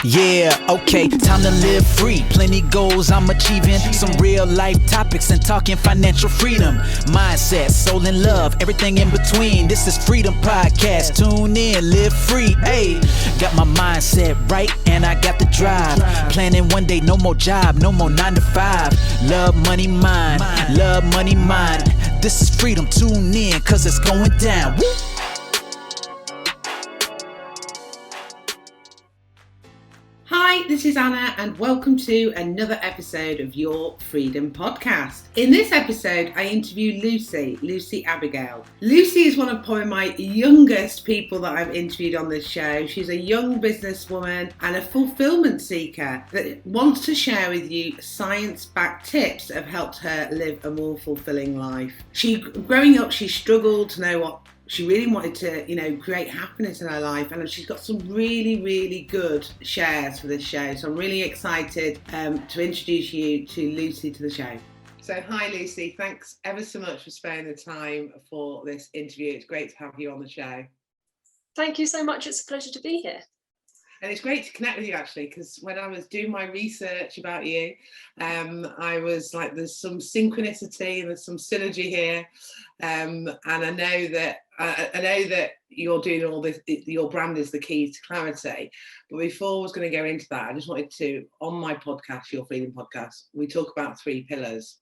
Yeah, okay, time to live free. Plenty goals I'm achieving. Some real life topics and talking financial freedom. Mindset, soul and love, everything in between. This is Freedom Podcast. Tune in, live free. Hey, got my mindset right and I got the drive. Planning one day, no more job, no more 9 to 5. Love money, mine. Love money, mine. This is freedom. Tune in, cause it's going down. Woo! Hi, this is Anna and welcome to another episode of Your Freedom Podcast. In this episode, I interview Lucy Abigail. Lucy is one of probably my youngest people that I've interviewed on this show. She's a young businesswoman and a fulfillment seeker that wants to share with you science-backed tips that have helped her live a more fulfilling life. Growing up, she struggled to know what she really wanted to, create happiness in her life, and she's got some really, really good shares for this show. So I'm really excited to introduce you to Lucy to the show. So hi Lucy, thanks ever so much for sparing the time for this interview. It's great to have you on the show. Thank you so much. It's a pleasure to be here. And it's great to connect with you actually, because when I was doing my research about you, I was like, there's some synchronicity, there's some synergy here, and I know that you're doing all this. Your brand is the key to clarity. But before I was going to go into that, I just wanted to, on my podcast, Your Freedom Podcast, we talk about 3 pillars.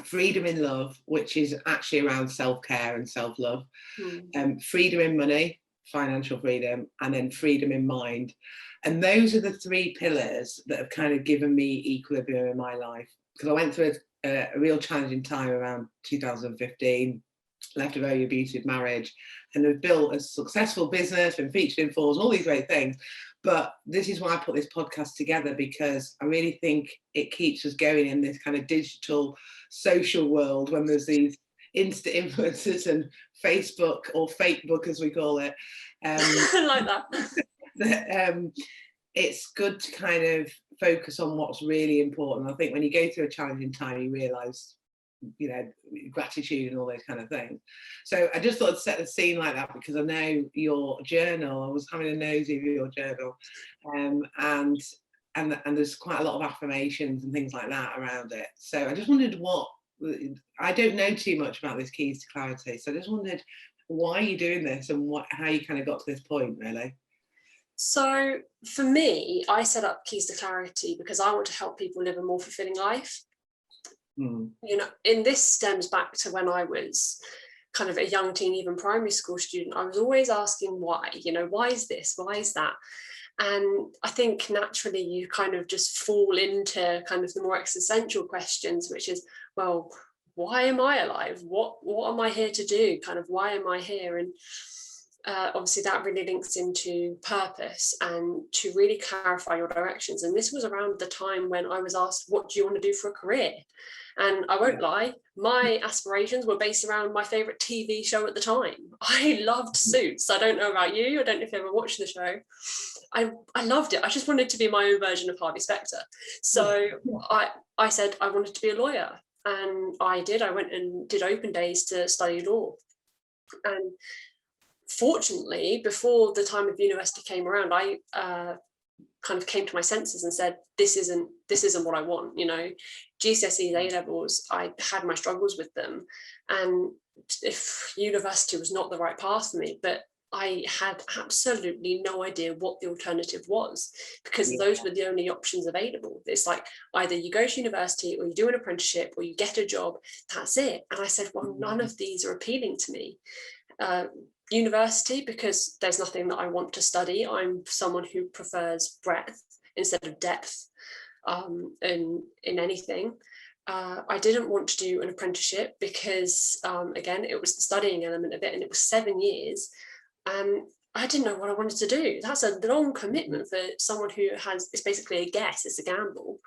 Freedom in love, which is actually around self-care and self-love. Freedom in money, financial freedom, and then freedom in mind. And those are the 3 pillars that have kind of given me equilibrium in my life, because I went through a real challenging time around 2015, left a very abusive marriage, and have built a successful business and featured in Forbes and all these great things. But this is why I put this podcast together, because I really think it keeps us going in this kind of digital social world when there's these Insta influencers and Facebook, or fake book as we call it. I like that. It's good to kind of focus on what's really important. I think when you go through a challenging time, you realise, gratitude and all those kind of things. So I just thought I'd set the scene like that, because I know your journal. I was having a nosy of your journal, and there's quite a lot of affirmations and things like that around it. So I just wondered I don't know too much about this keys to clarity, so I just wondered why you're doing this and how you kind of got to this point, really. So for me, I set up Keys to Clarity because I want to help people live a more fulfilling life. And this stems back to when I was kind of a young teen, even primary school student. I was always asking why, why is this? Why is that? And I think naturally you kind of just fall into kind of the more existential questions, which is, well, why am I alive? What am I here to do? Kind of, why am I here? And obviously that really links into purpose and to really clarify your directions. And this was around the time when I was asked, what do you want to do for a career? And I won't lie, my aspirations were based around my favourite TV show at the time. I loved Suits. I don't know about you. I don't know if you ever watched the show. I loved it. I just wanted to be my own version of Harvey Specter. So I said I wanted to be a lawyer. And I did. I went and did open days to study law. And fortunately, before the time of university came around, I kind of came to my senses and said, this isn't what I want. GCSEs, A-levels, I had my struggles with them. And if university was not the right path for me, but I had absolutely no idea what the alternative was, because those were the only options available. It's like either you go to university or you do an apprenticeship or you get a job. That's it. And I said, well, none of these are appealing to me. University, because there's nothing that I want to study. I'm someone who prefers breadth instead of depth in anything. I didn't want to do an apprenticeship because, again, it was the studying element of it, and it was 7 years. And I didn't know what I wanted to do. That's a long commitment for someone who it's basically a guess, it's a gamble.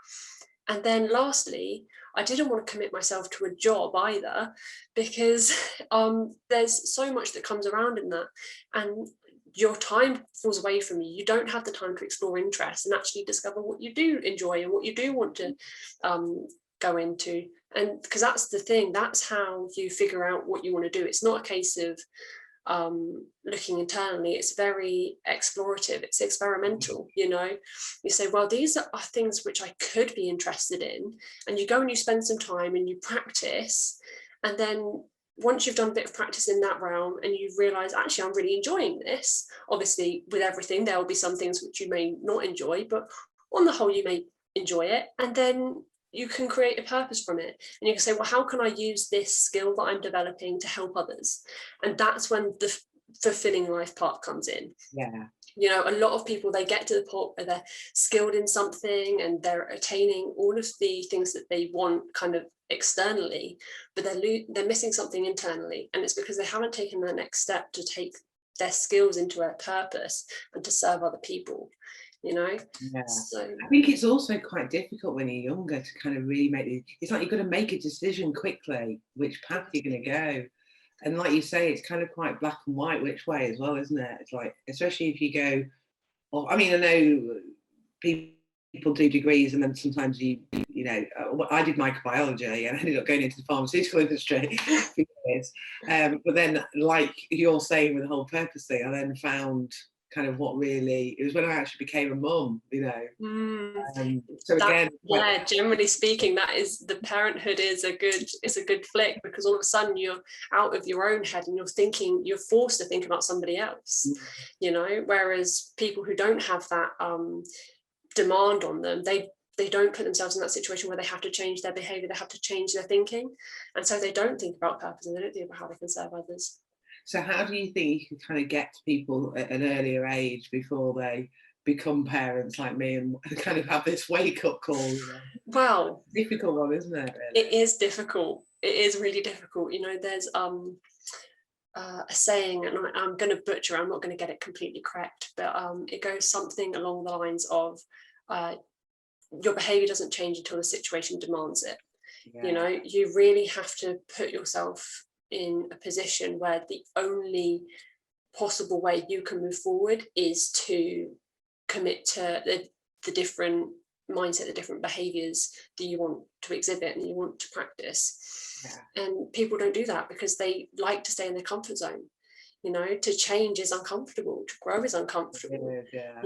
And then lastly, I didn't want to commit myself to a job either, because there's so much that comes around in that. And your time falls away from you. You don't have the time to explore interests and actually discover what you do enjoy and what you do want to go into. And because that's the thing, that's how you figure out what you want to do. It's not a case of looking internally, it's very explorative, it's experimental. You say, well, these are things which I could be interested in, and you go and you spend some time and you practice, and then once you've done a bit of practice in that realm and you realize, actually, I'm really enjoying this. Obviously, with everything, there will be some things which you may not enjoy, but on the whole, you may enjoy it. And then you can create a purpose from it. And you can say, well, how can I use this skill that I'm developing to help others? And that's when the fulfilling life part comes in. Yeah. A lot of people, they get to the point where they're skilled in something and they're attaining all of the things that they want kind of externally, but they're missing something internally. And it's because they haven't taken that next step to take their skills into a purpose and to serve other people. Yeah. So I think it's also quite difficult when you're younger to kind of really it's like you've got to make a decision quickly which path you're going to go. And like you say, it's kind of quite black and white which way as well, isn't it? It's like, especially if you go, I know people do degrees and then sometimes I did microbiology and I ended up going into the pharmaceutical industry for years. But then, like you're saying with the whole purpose thing, I then found kind of it was when I actually became a mum, so again, generally speaking, that is, the parenthood is a good flick, because all of a sudden you're out of your own head and you're forced to think about somebody else. Whereas people who don't have that demand on them, they don't put themselves in that situation where they have to change their behavior, they have to change their thinking, and so they don't think about purpose and they don't think about how they can serve others. So how do you think you can kind of get to people at an earlier age before they become parents like me and kind of have this wake-up call? Well, difficult one, isn't it? Really? It is difficult. It is really difficult. There's a saying, and I'm going to butcher, I'm not going to get it completely correct, but it goes something along the lines of your behavior doesn't change until the situation demands it. Yeah. You really have to put yourself in a position where the only possible way you can move forward is to commit to the different mindset, the different behaviors that you want to exhibit and you want to practice. Yeah. And people don't do that because they like to stay in their comfort zone. To change is uncomfortable, to grow is uncomfortable. Yeah.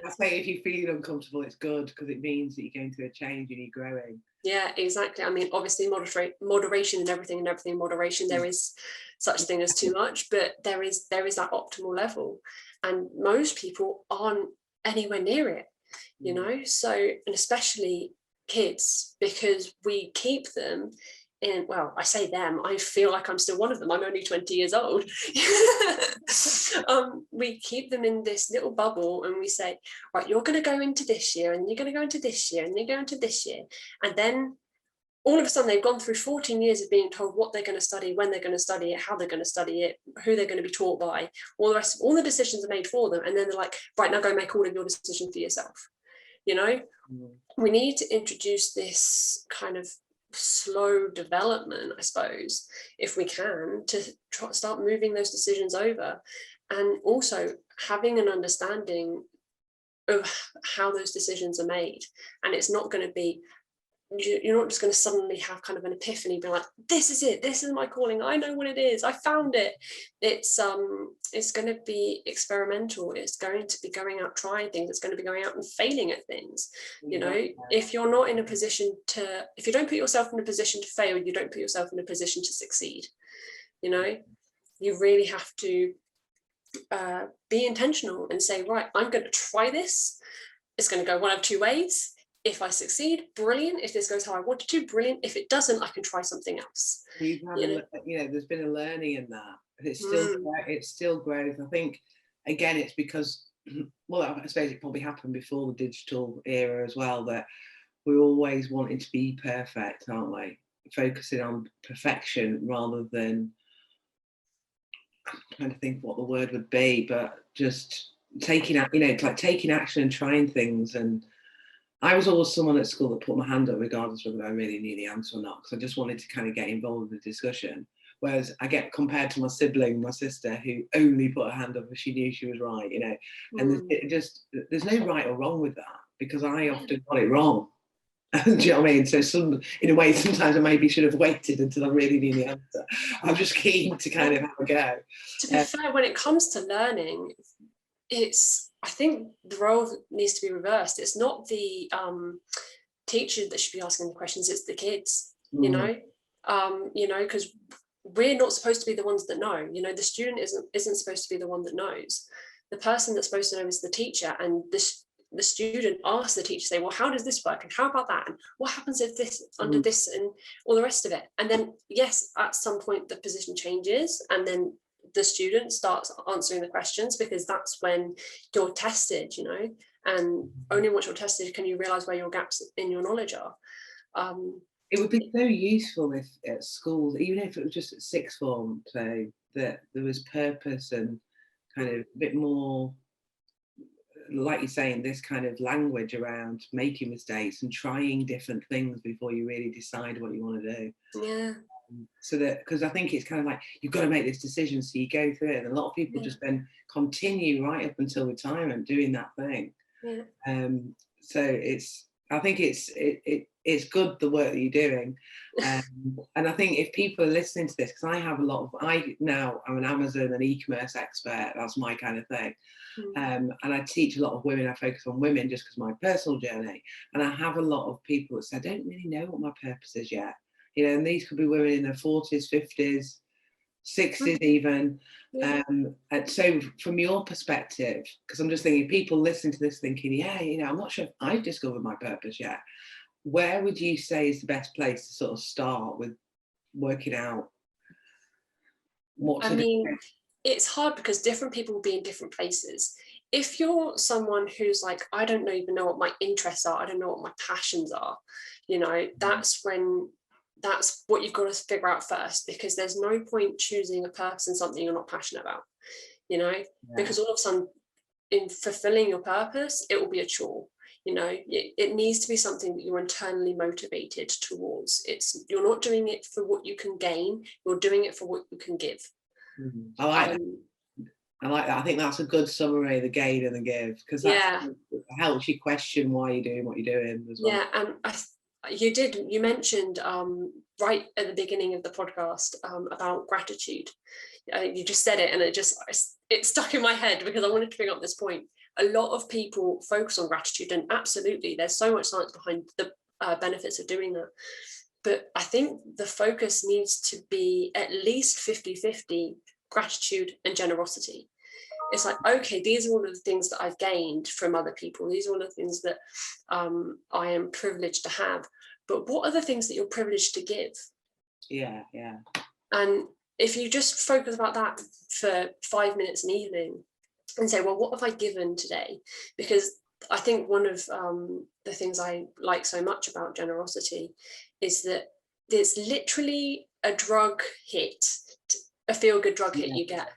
I say if you feel uncomfortable, it's good, because it means that you're going through a change and you're growing. Yeah, exactly. I mean, obviously moderation and everything moderation, there is such thing as too much, but there is that optimal level, and most people aren't anywhere near it. So, and especially kids, because we keep them in, well, I say them, I feel like I'm still one of them, I'm only 20 years old. We keep them in this little bubble and we say, right, you're going to go into this year and you're going to go into this year and you're going into this year, and then all of a sudden they've gone through 14 years of being told what they're going to study, when they're going to study it, how they're going to study it, who they're going to be taught by, all the decisions are made for them, and then they're like, right, now go make all of your decisions for yourself. We need to introduce this kind of slow development, I suppose, if we can, to start moving those decisions over, and also having an understanding of how those decisions are made. And it's not going to be, you're not just going to suddenly have kind of an epiphany, be like, this is it, this is my calling, I know what it is, I found it. It's going to be experimental, it's going to be going out trying things, it's going to be going out and failing at things. If you're not in a position to, if you don't put yourself in a position to fail, you don't put yourself in a position to succeed. You really have to be intentional and say, right, I'm going to try this, it's going to go one of two ways. If I succeed, brilliant. If this goes how I wanted to, brilliant. If it doesn't, I can try something else. There's been a learning in that. It's still growth. I think, again, it's because, well, I suppose it probably happened before the digital era as well, that we're always wanting to be perfect, aren't we? Focusing on perfection rather than, I'm trying to think what the word would be, but just taking action and trying things. And I was always someone at school that put my hand up regardless of whether I really knew the answer or not, because I just wanted to kind of get involved in the discussion. Whereas I get compared to my sibling, my sister, who only put her hand up if she knew she was right, and there's no right or wrong with that, because I often got it wrong. Do you know what I mean? So in a way, sometimes I maybe should have waited until I really knew the answer. I'm just keen to kind of have a go. To be fair, when it comes to learning, I think the role needs to be reversed. It's not the teacher that should be asking the questions, it's the kids, you know, because we're not supposed to be the ones that know, the student isn't supposed to be the one that knows. The person that's supposed to know is the teacher, and the student asks the teacher, say, well, how does this work? And how about that? And what happens if this under this, and all the rest of it? And then, yes, at some point the position changes, and then the student starts answering the questions, because that's when you're tested, and only once you're tested can you realize where your gaps in your knowledge are. It would be so useful if at schools, even if it was just at sixth form, so that there was purpose and kind of a bit more, like you're saying, this kind of language around making mistakes and trying different things before you really decide what you want to do. Yeah. So that, because I think it's kind of like, you've got to make this decision, so you go through it, and a lot of people just then continue right up until retirement doing that thing. So I think it's good, the work that you're doing, and I think if people are listening to this, because I'm an Amazon and e-commerce expert, that's my kind of thing, and I teach a lot of women. I focus on women just because of my personal journey, and I have a lot of people that say, I don't really know what my purpose is yet, and these could be women in their 40s, 50s, 60s even. And so from your perspective, because I'm just thinking, people listening to this thinking, I'm not sure if I've discovered my purpose yet, where would you say is the best place to sort of start with working out what to do? It's hard because different people will be in different places. If you're someone who's like, I don't even know what my interests are, I don't know what my passions are, that's what you've got to figure out first, because there's no point choosing a purpose in something you're not passionate about, because all of a sudden, in fulfilling your purpose, it will be a chore. It needs to be something that you're internally motivated towards. You're not doing it for what you can gain, you're doing it for what you can give. I like that. I like that. I think that's a good summary, the gain and the give, because that helps you question why you're doing what you're doing as well. And you mentioned right at the beginning of the podcast about gratitude. You just said it, and it stuck in my head because I wanted to bring up this point. A lot of people focus on gratitude, and absolutely there's so much science behind the benefits of doing that, but I think the focus needs to be at least 50-50 gratitude and generosity. It's like, okay, these are all of the things that I've gained from other people. These are all the things that I am privileged to have. But what are the things that you're privileged to give? Yeah. And if you just focus about that for 5 minutes an evening and say, well, what have I given today? Because I think one of the things I like so much about generosity is that it's literally a drug hit, a feel-good drug hit you get.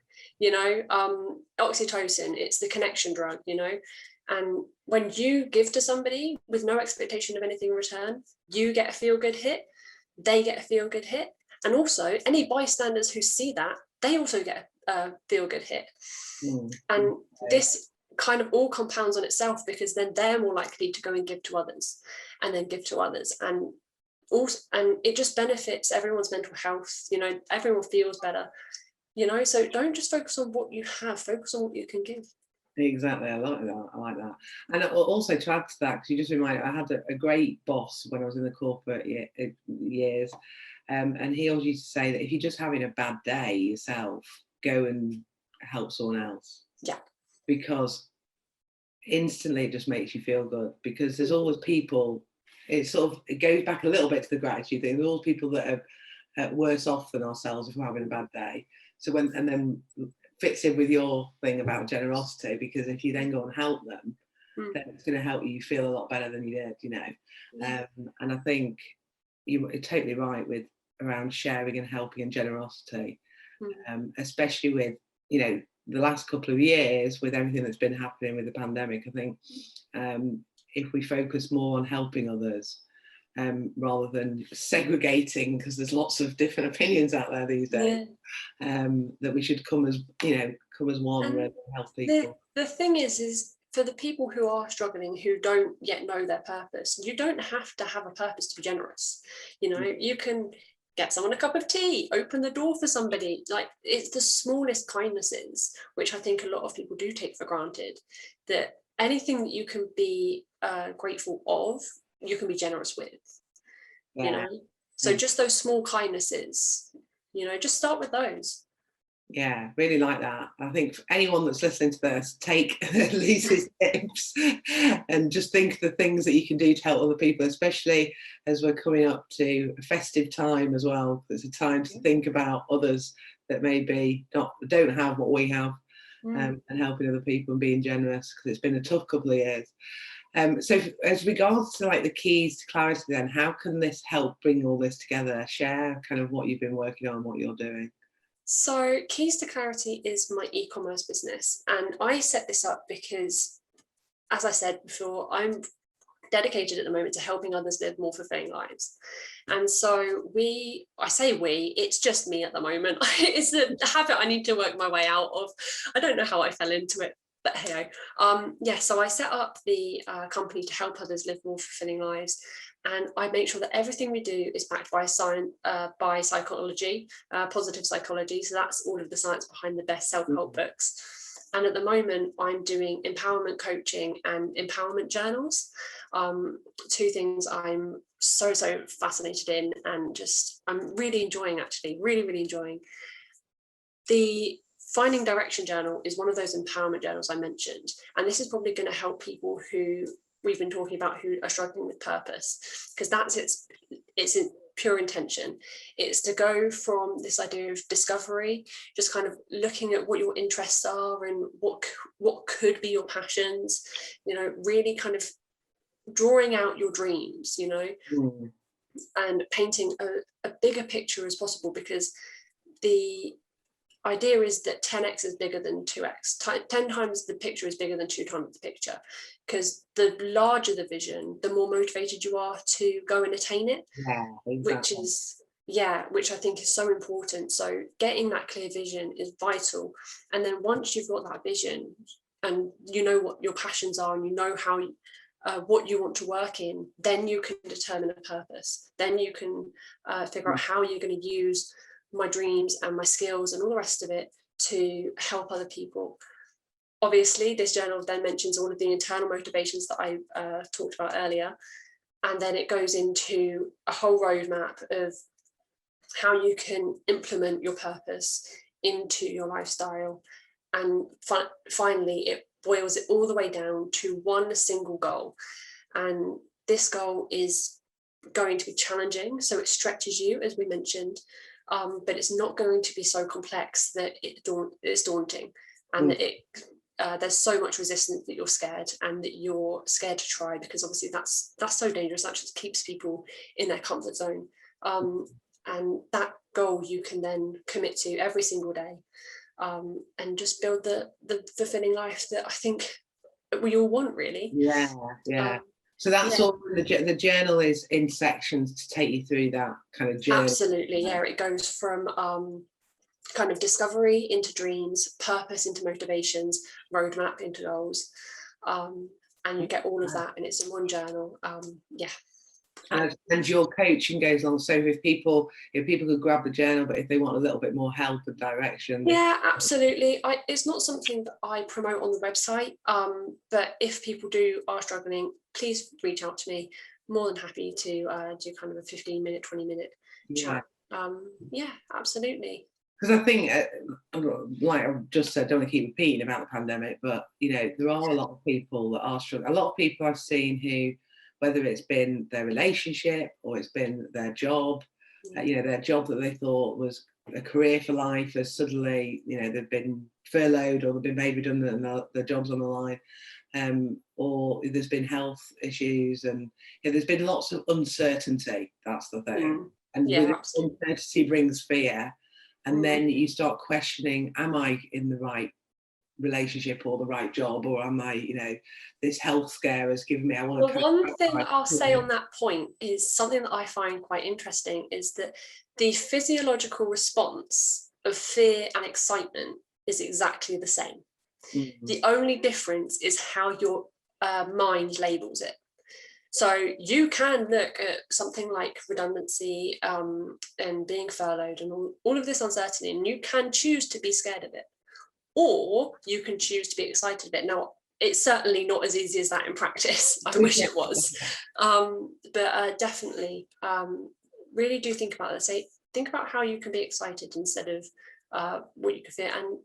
Oxytocin, it's the connection drug, and when you give to somebody with no expectation of anything in return, you get a feel-good hit, they get a feel-good hit, and also any bystanders who see that, they also get a feel-good hit. And this kind of all compounds on itself, because then they're more likely to go and give to others, and then give to others, and it just benefits everyone's mental health. Everyone feels better. So don't just focus on what you have, focus on what you can give. Exactly, I like that. And also, to add to that, because you just reminded, I had a great boss when I was in the corporate years, and he always used to say that if you're just having a bad day yourself, go and help someone else. Yeah. Because instantly it just makes you feel good, because there's always people, it goes back a little bit to the gratitude thing, there's always people that are worse off than ourselves if we're having a bad day. So and then fits in with your thing about generosity, because if you then go and help them, then it's going to help you feel a lot better than you did, and I think you're totally right with around sharing and helping and generosity, especially with the last couple of years with everything that's been happening with the pandemic. I think if we focus more on helping others, rather than segregating, because there's lots of different opinions out there these days, that we should come as one and help people. The thing is for the people who are struggling, who don't yet know their purpose, you don't have to have a purpose to be generous. You know, you can get someone a cup of tea, open the door for somebody. Like, it's the smallest kindnesses, which I think a lot of people do take for granted, that anything that you can be grateful of, you can be generous with, you know. So just those small kindnesses, you know, just start with those. Yeah, really like that. I think for anyone that's listening to this, take Lucy's tips and just think of the things that you can do to help other people, especially as we're coming up to a festive time as well. It's a time to think about others that maybe don't have what we have, and helping other people and being generous, because it's been a tough couple of years. So as regards to like the keys to clarity, then how can this help bring all this together? Share kind of what you've been working on, what you're doing. So Keys to Clarity is my e-commerce business, and I set this up because, as I said before, I'm dedicated at the moment to helping others live more fulfilling lives. And so it's just me at the moment. It's a habit I need to work my way out of. I don't know how I fell into it, but hey, so I set up the company to help others live more fulfilling lives. And I make sure that everything we do is backed by science, by psychology, positive psychology. So that's all of the science behind the best self-help books. And at the moment, I'm doing empowerment coaching and empowerment journals. Two things I'm so fascinated in, and I'm really enjoying, actually, really enjoying. The Finding Direction journal is one of those empowerment journals I mentioned. And this is probably going to help people who we've been talking about, who are struggling with purpose, because that's its pure intention. It's to go from this idea of discovery, just kind of looking at what your interests are and what could be your passions, you know, really kind of drawing out your dreams, you know, and painting a bigger picture as possible, because the idea is that 10x is bigger than 2x. 10 times the picture is bigger than 2 times the picture, because the larger the vision, the more motivated you are to go and attain it. Yeah, exactly. which I think is so important. So getting that clear vision is vital. And then once you've got that vision and you know what your passions are, and you know how what you want to work in, then you can determine a purpose. Then you can figure out how you're going to use my dreams and my skills and all the rest of it to help other people. Obviously, this journal then mentions all of the internal motivations that I talked about earlier. And then it goes into a whole roadmap of how you can implement your purpose into your lifestyle. And finally, it boils it all the way down to one single goal. And this goal is going to be challenging, so it stretches you, as we mentioned, but it's not going to be so complex that it's daunting, and that there's so much resistance that you're scared, and that you're scared to try, because obviously that's so dangerous. That just keeps people in their comfort zone. And that goal you can then commit to every single day, and just build the fulfilling life that I think we all want, really. Yeah. So that's all the journal is in sections to take you through that kind of journey. Absolutely, yeah. It goes from kind of discovery into dreams, purpose into motivations, roadmap into goals, and you get all of that, and it's in one journal. And your coaching goes on. So if people could grab the journal, but if they want a little bit more help and direction, absolutely. It's not something that I promote on the website, but if people are struggling, please reach out to me. More than happy to do kind of a 15-minute, 20-minute chat. Absolutely. Because I think, like I just said, I don't want to keep repeating about the pandemic, but you know, there are a lot of people that are struggling. A lot of people I've seen who, whether it's been their relationship or it's been their job, their job that they thought was a career for life, has suddenly, they've been furloughed or they've been made redundant and their job's on the line, or there's been health issues, and there's been lots of uncertainty. That's the thing. And uncertainty brings fear, and then you start questioning, am I in the right relationship or the right job, or am I, this health scare has given me, one thing I'll say on that point is something that I find quite interesting, is that the physiological response of fear and excitement is exactly the same. The only difference is how your mind labels it. So you can look at something like redundancy and being furloughed and all of this uncertainty, and you can choose to be scared of it, or you can choose to be excited of it. Now, it's certainly not as easy as that in practice. I wish it was. But definitely really do think about that. Think about how you can be excited instead of what you can fear. And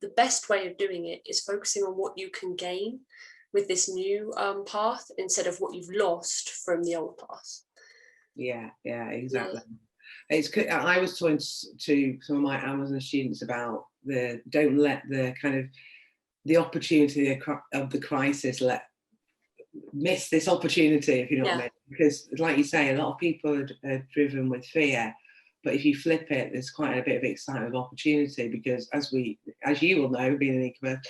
the best way of doing it is focusing on what you can gain with this new path instead of what you've lost from the old path. Yeah, exactly. Yeah. It's good. I was talking to some of my Amazon students about don't let the kind of the opportunity of the crisis miss this opportunity, if you know what I mean. Because like you say, a lot of people are driven with fear, but if you flip it, there's quite a bit of excitement of opportunity, because as you will know, being in e-commerce,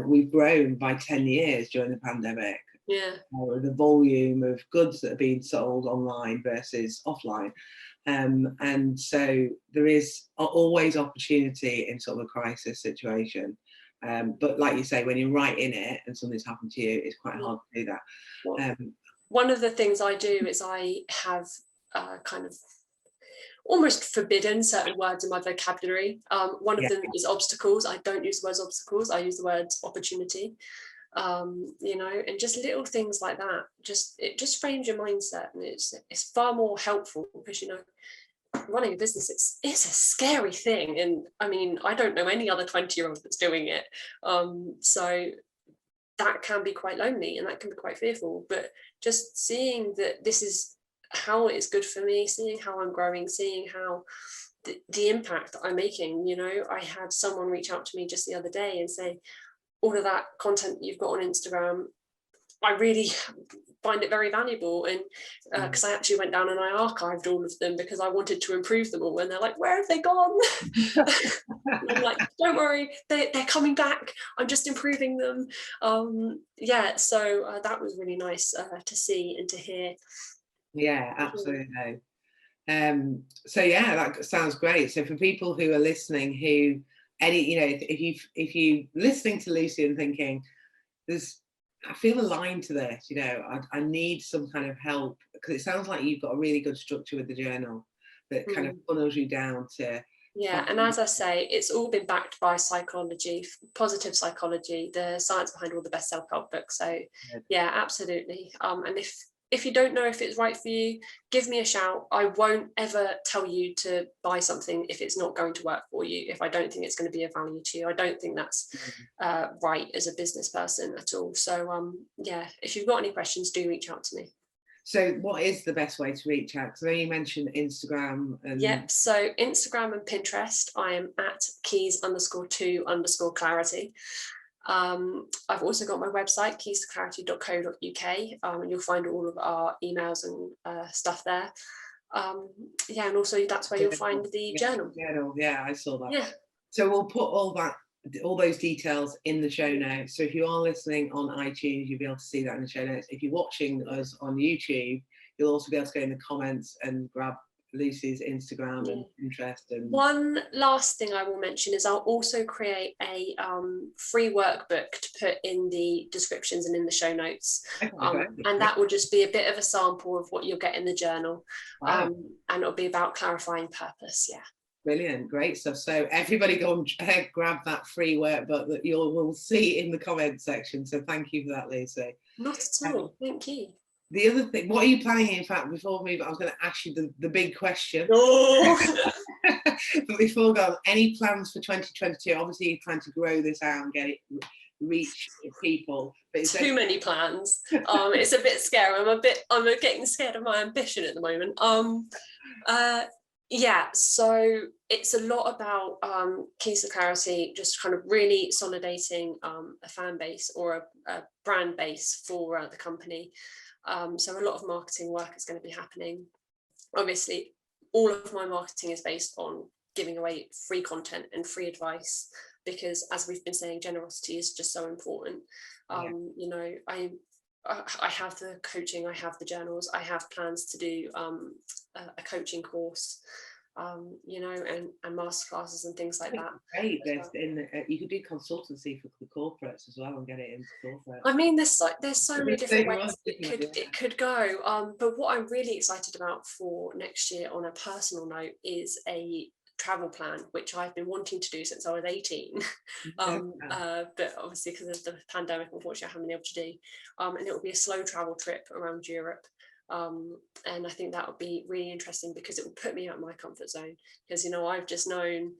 we've grown by 10 years during the pandemic. The volume of goods that are being sold online versus offline. And so there is always opportunity in sort of a crisis situation. But like you say, when you're right in it and something's happened to you, it's quite hard to do that. One of the things I do is I have kind of almost forbidden certain words in my vocabulary. One of them is obstacles. I don't use the words obstacles. I use the words opportunity. And just little things like that. It just frames your mindset, and it's far more helpful, because running a business, it's a scary thing, and I mean, I don't know any other 20-year-old that's doing it, so that can be quite lonely and that can be quite fearful. But just seeing that this is how it's good for me, seeing how I'm growing, seeing how the impact that I'm making. I had someone reach out to me just the other day and say, all of that content you've got on Instagram, I really find it very valuable. And because I actually went down and I archived all of them because I wanted to improve them all. And they're like, where have they gone? I'm like, don't worry, they're coming back. I'm just improving them. So that was really nice to see and to hear. Yeah, absolutely. So that sounds great. So for people who are listening, if you listening to Lucy and thinking, I feel aligned to this, I need some kind of help, because it sounds like you've got a really good structure with the journal that kind of funnels you down to. And as I say, it's all been backed by psychology, positive psychology, the science behind all the best self-help books. So absolutely. And if you don't know if it's right for you, give me a shout. I won't ever tell you to buy something if it's not going to work for you, if I don't think it's going to be of value to you. I don't think that's right as a business person at all. So if you've got any questions, do reach out to me. So what is the best way to reach out? Because I know you mentioned Instagram. So Instagram and Pinterest, I am at keys_to_clarity. I've also got my website, keystoclarity.co.uk, and you'll find all of our emails and stuff there. And also that's where you'll find the journal. I saw that. So we'll put all those details in the show notes. So if you are listening on iTunes, you'll be able to see that in the show notes. If you're watching us on YouTube, you'll also be able to go in the comments and grab Lucy's Instagram and Pinterest. And one last thing I will mention is I'll also create a free workbook to put in the descriptions and in the show notes, and that will just be a bit of a sample of what you'll get in the journal. And it'll be about clarifying purpose. Brilliant, great stuff. So everybody go and grab that free workbook that we'll see in the comment section. So thank you for that, Lucy. Not at all. Thank you. The other thing, what are you planning? In fact, before we move, I was going to ask you the big question. But before we go, any plans for 2022? Obviously, you're trying to grow this out and get it reach people. But too many plans. It's a bit scary. I'm getting scared of my ambition at the moment. So it's a lot about Keys to Clarity, just kind of really solidating a fan base or a brand base for the company. So a lot of marketing work is going to be happening. Obviously, all of my marketing is based on giving away free content and free advice, because as we've been saying, generosity is just so important. I have the coaching, I have the journals, I have plans to do a coaching course. you know, and masterclasses and things like that. Great. You could do consultancy for the corporates as well and get it into corporate. I mean, there's so many different ways it could go. But what I'm really excited about for next year on a personal note is a travel plan, which I've been wanting to do since I was 18. But obviously because of the pandemic, unfortunately, I haven't been able to do. And it will be a slow travel trip around Europe. And I think that would be really interesting because it will put me out of my comfort zone, because, you know, I've just known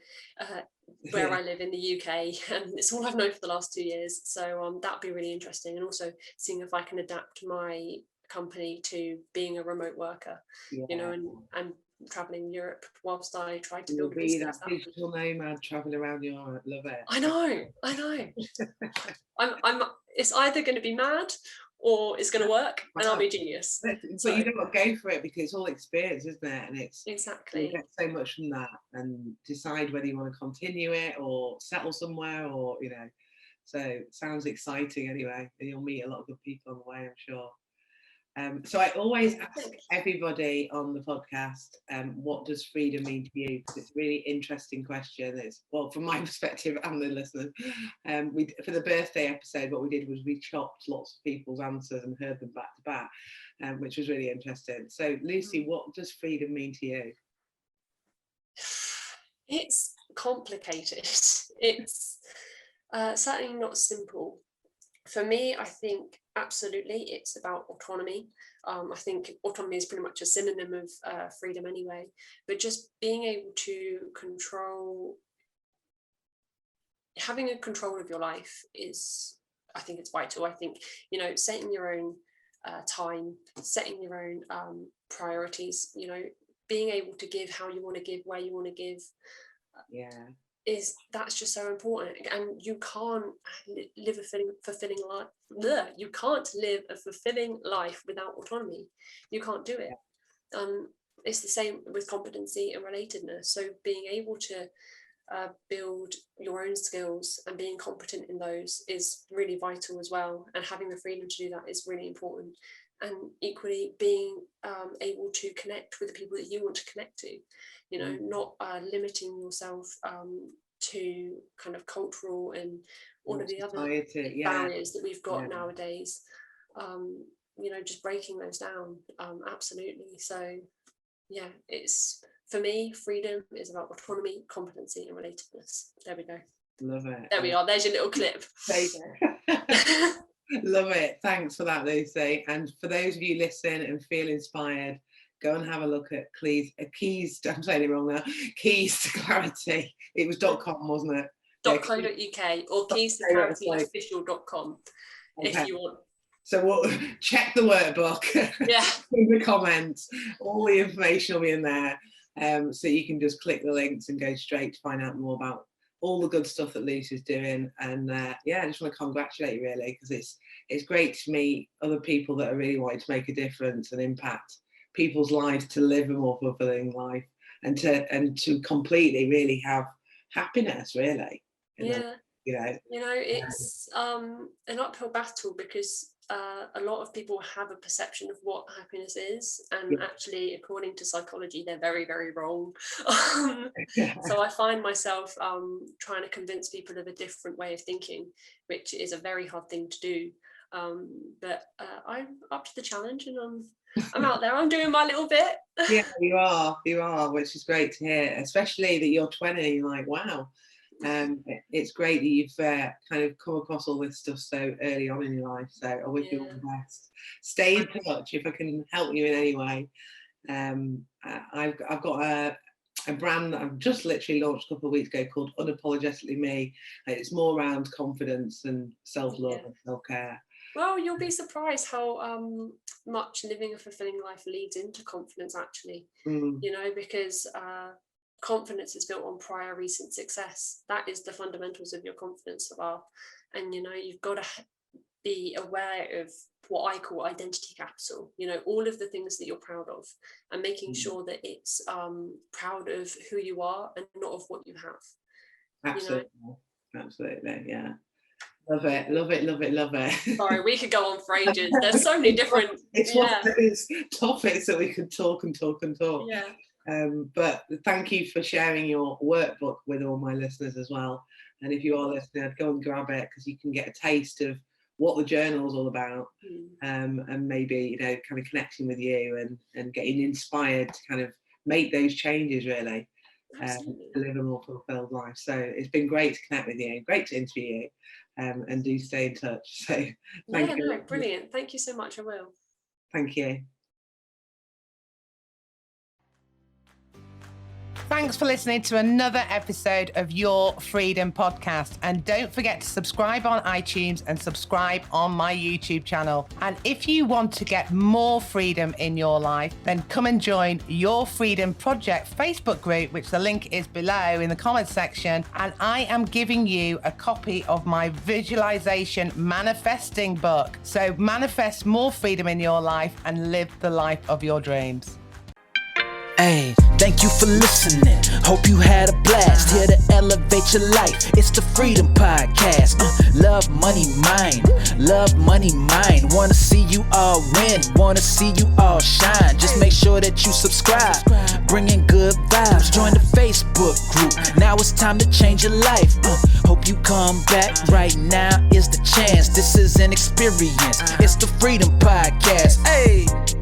where I live in the UK, and it's all I've known for the last 2 years. So that would be really interesting, and also seeing if I can adapt my company to being a remote worker, you know, and traveling Europe whilst I try to build a business. That digital nomad traveling around Europe. Love it. I know. I'm it's either going to be mad or it's going to work, and I'll be a genius. But you don't go for it because it's all experience, isn't it? And it's exactly, you get so much from that, and decide whether you want to continue it or settle somewhere, or, you know. So it sounds exciting anyway, and you'll meet a lot of good people on the way, I'm sure. So I always ask everybody on the podcast, what does freedom mean to you? Because it's a really interesting question. It's, well, from my perspective and the listeners, for the birthday episode, what we did was we chopped lots of people's answers and heard them back to back, which was really interesting. So Lucy, what does freedom mean to you? It's complicated. It's certainly not simple. For me, I think absolutely it's about autonomy. I think autonomy is pretty much a synonym of freedom anyway, but just being able to control, having a control of your life is, I think it's vital. I think, you know, setting your own time, setting your own priorities, you know, being able to give how you want to give, where you want to give. That's just so important. And you can't live a fulfilling life. You can't live a fulfilling life without autonomy. You can't do it. It's the same with competency and relatedness. So being able to build your own skills and being competent in those is really vital as well. And having the freedom to do that is really important. And equally being able to connect with the people that you want to connect to, you know, not limiting yourself to kind of cultural and all of the other barriers that we've got nowadays, you know, just breaking those down. Absolutely. So yeah, it's, for me, freedom is about autonomy, competency and relatedness. There we go. Love it. There we are. There's your little clip. There you go. Love it. Thanks for that, Lucy. And for those of you listening and feel inspired, go and have a look at Keys. I'm saying it wrong now. Keys to Clarity. It was .com, wasn't it? .co.uk or keystoclarityofficial.com if you want. So we'll check the workbook. Yeah. In the comments, all the information will be in there. So you can just click the links and go straight to find out more about all the good stuff that Lucy's doing. And I just want to congratulate you, really, because it's great to meet other people that are really wanting to make a difference and impact people's lives, to live a more fulfilling life, and to completely really have happiness, really. It's an uphill battle, because a lot of people have a perception of what happiness is, and actually, according to psychology, they're very, very wrong. So I find myself trying to convince people of a different way of thinking, which is a very hard thing to do. But I'm up to the challenge, and I'm out there. I'm doing my little bit. Yeah, you are, which is great to hear, especially that you're 20. You're like, wow. It's great that you've kind of come across all this stuff so early on in your life. So I wish you all the best. Stay in touch if I can help you in any way. I've got a brand that I've just literally launched a couple of weeks ago called Unapologetically Me. It's more around confidence and self-love and self-care. Well, you'll be surprised how much living a fulfilling life leads into confidence, actually. You know, because confidence is built on prior recent success. That is the fundamentals of your confidence are. And, you know, you've got to be aware of what I call identity capital, you know, all of the things that you're proud of, and making sure that it's proud of who you are and not of what you have. Absolutely. Absolutely. Yeah. Love it, love it, love it, love it. Sorry, we could go on for ages. There's so many different. It's one of those topics that we could talk and talk and talk. Yeah. But thank you for sharing your workbook with all my listeners as well. And if you are listening, I'd go and grab it, because you can get a taste of what the journal's all about, and maybe, kind of connecting with you and getting inspired to kind of make those changes, really, to live a more fulfilled life. So it's been great to connect with you, great to interview you, and do stay in touch. So thank you. No, brilliant. Thank you so much. I will. Thank you. Thanks for listening to another episode of Your Freedom Podcast. And don't forget to subscribe on iTunes and subscribe on my YouTube channel. And if you want to get more freedom in your life, then come and join Your Freedom Project Facebook group, which the link is below in the comments section. And I am giving you a copy of my visualization manifesting book. So manifest more freedom in your life and live the life of your dreams. Hey, thank you for listening. Hope you had a blast. Here to elevate your life. It's the Freedom Podcast. Love, money, mind. Love, money, mind. Wanna see you all win. Wanna see you all shine. Just make sure that you subscribe. Bringing good vibes. Join the Facebook group. Now it's time to change your life. Hope you come back. Right now is the chance. This is an experience. It's the Freedom Podcast. Hey.